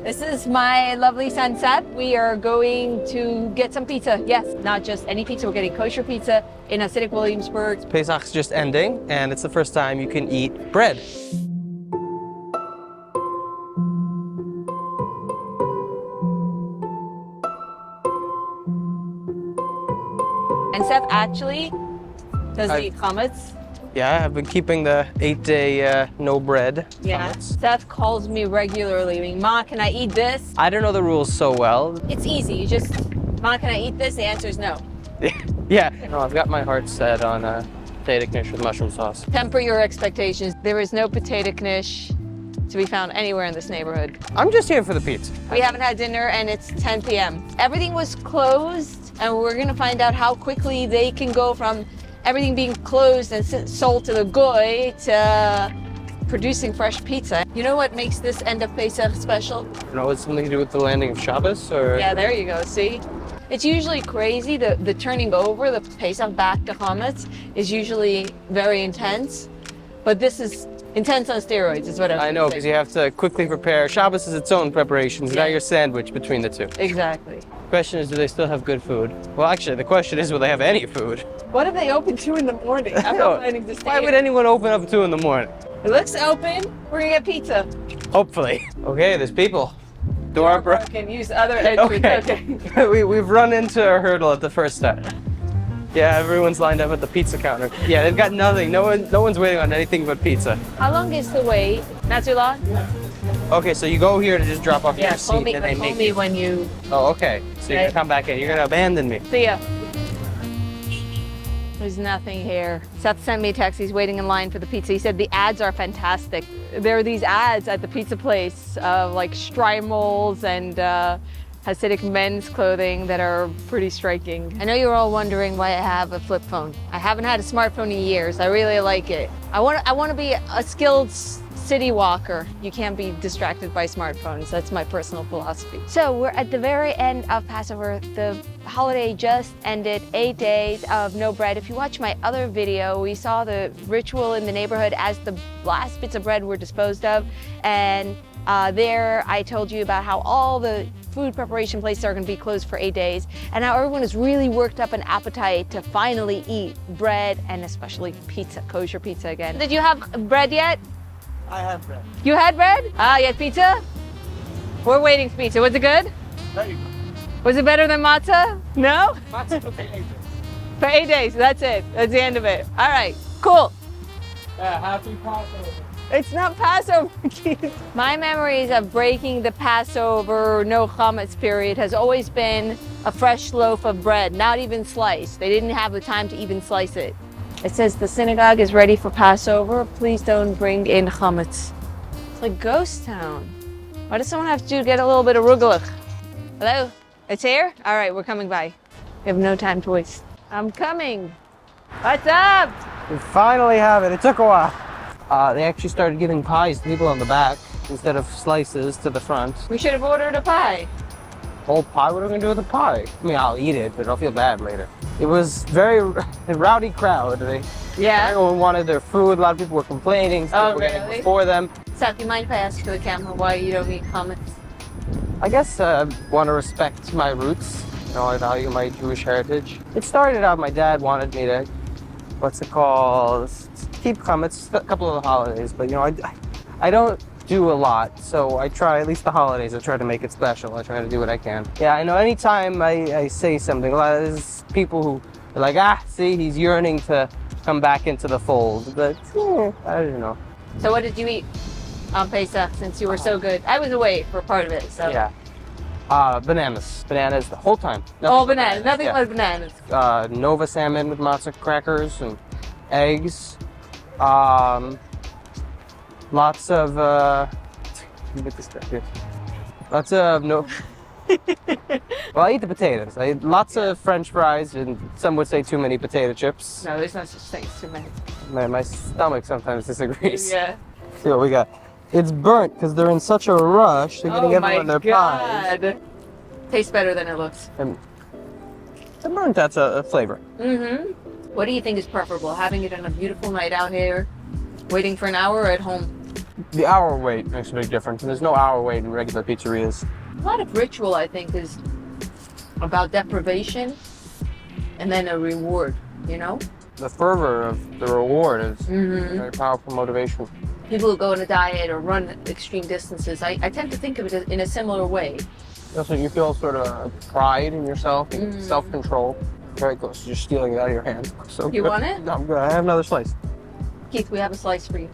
This is my lovely sunset. We are going to get some pizza. Yes, not just any pizza. We're getting kosher pizza in Hasidic Williamsburg. Pesach's just ending, and it's the first time you can eat bread. And Seth actually does the chametz. Yeah, I've been keeping the 8-day no bread. Yeah. chametz. Seth calls me regularly. Ma, can I eat this? I don't know the rules so well. It's easy. You just, Ma, can I eat this? The answer is no. Yeah, no, I've got my heart set on potato knish with mushroom sauce. Temper your expectations. There is no potato knish to be found anywhere in this neighborhood. I'm just here for the pizza. We haven't had dinner and it's 10 p.m. Everything was closed and we're gonna find out how quickly they can go from everything being closed and sold to the goy to producing fresh pizza. You know what makes this end of Pesach special? You know, it's something to do with the landing of Shabbos, or? Yeah, there you go, see? It's usually crazy, the turning over, the Pesach back to chametz is usually very intense, but this is intense on steroids is what I know, because you have to quickly prepare. Shabbos is its own preparations. Now you're sandwiched between the two. Exactly. Question is, do they still have good food? Well, actually, the question is, will they have any food? What if they open 2 in the morning? I'm not planning to stay. Why would anyone open up at 2 in the morning? It looks open. We're gonna get pizza. Hopefully. Okay, there's people. Door broken. Can use other entrance. Okay. We've run into a hurdle at the first step. Yeah, everyone's lined up at the pizza counter. Yeah, they've got nothing. No one's waiting on anything but pizza. How long is the wait? Not too long? Okay, so you go here to just drop off your Call receipt me, and they call make me when you... Oh, okay. So you're gonna come back in. You're gonna abandon me. See ya. There's nothing here. Seth sent me a text. He's waiting in line for the pizza. He said the ads are fantastic. There are these ads at the pizza place of like Streimels and Hasidic men's clothing that are pretty striking. I know you're all wondering why I have a flip phone. I haven't had a smartphone in years. I really like it. I want to be a skilled city walker. You can't be distracted by smartphones. That's my personal philosophy. So we're at the very end of Passover. The holiday just ended, 8 days of no bread. If you watch my other video, we saw the ritual in the neighborhood as the last bits of bread were disposed of. And there I told you about how all the food preparation places are going to be closed for 8 days, and how everyone is really worked up an appetite to finally eat bread, and especially pizza, kosher pizza again. Did you have bread yet? I have bread. You had bread? You had pizza? We're waiting for pizza. Was it good? Very good. Was it better than matzah? No? Matzah for 8 days. For 8 days, that's it. That's the end of it. All right, cool. Happy Passover. It's not Passover, Keith. My memories of breaking the Passover no chametz period has always been a fresh loaf of bread, not even sliced. They didn't have the time to even slice it. It says the synagogue is ready for Passover. Please don't bring in chametz. It's like ghost town. Why does someone have to get a little bit of rugelach? Hello? It's here? All right, we're coming by. We have no time to waste. I'm coming. What's up? We finally have it. It took a while. They actually started giving pies to people on the back instead of slices to the front. We should have ordered a pie. Whole pie? What are we gonna do with the pie? I mean, I'll eat it, but I'll feel bad later. It was a rowdy crowd. Yeah? Everyone wanted their food. A lot of people were complaining. Oh, People were getting really? before them. Seth, do you mind if I ask for the camera why you don't eat chametz? I guess I want to respect my roots. You know, I value my Jewish heritage. It started out, my dad wanted me to, what's it called? Keep chametz a couple of the holidays, but you know, I don't do a lot, so I try, at least the holidays, I try to make it special. I try to do what I can. Yeah, I know anytime I say something, a lot of there's people who are like, see, he's yearning to come back into the fold, but I don't know. So what did you eat on Pesach since you were so good? I was away for part of it, so. Yeah. Bananas. Bananas the whole time. All bananas, nothing but bananas. Nova salmon with matzah crackers and eggs. Lots of lots of no. Well, I eat the potatoes. I eat lots of French fries, and some would say too many potato chips. No, there's no such thing as too many. My stomach sometimes disagrees. Yeah. See what we got. It's burnt because they're in such a rush. They're getting everyone their pies. God. Tastes better than it looks. And the burnt, that's a flavor. Mm-hmm. What do you think is preferable? Having it on a beautiful night out here, waiting for an hour, or at home? The hour wait makes a big difference, and there's no hour wait in regular pizzerias. A lot of ritual, I think, is about deprivation and then a reward, you know? The fervor of the reward is very powerful motivation. People who go on a diet or run extreme distances, I tend to think of it in a similar way. Also, you feel sort of pride in yourself, and self-control. Very close to just stealing it out of your hand. So You good. want it? No, I'm good. I have another slice. Keith, we have a slice for you.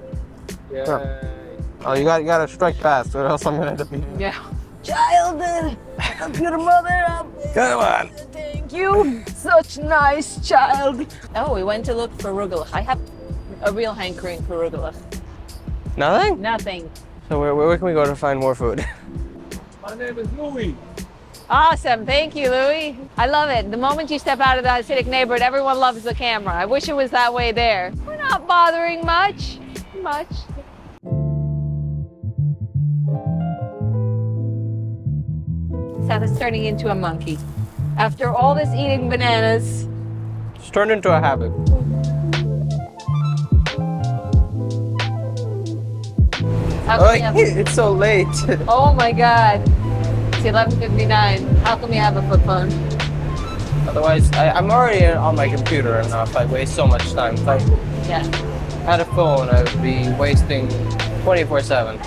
Oh, you gotta strike fast, or else I'm gonna end up eating it. Yeah. Child, computer mother, Come on. thank you. Such nice child. Oh, we went to look for rugelach. I have a real hankering for rugelach. Nothing? Nothing. So where can we go to find more food? My name is Louis. Awesome. Thank you, Louis. I love it. The moment you step out of the Hasidic neighborhood, everyone loves the camera. I wish it was that way there. We're not bothering much. Seth is turning into a monkey. After all this eating bananas, It's turned into a habit. how come you have, It's so late. oh my God. It's 11:59. How come you have a flip phone? Otherwise, I'm already on my computer enough. I waste so much time. If I Yeah. had a phone, I would be wasting 24/7.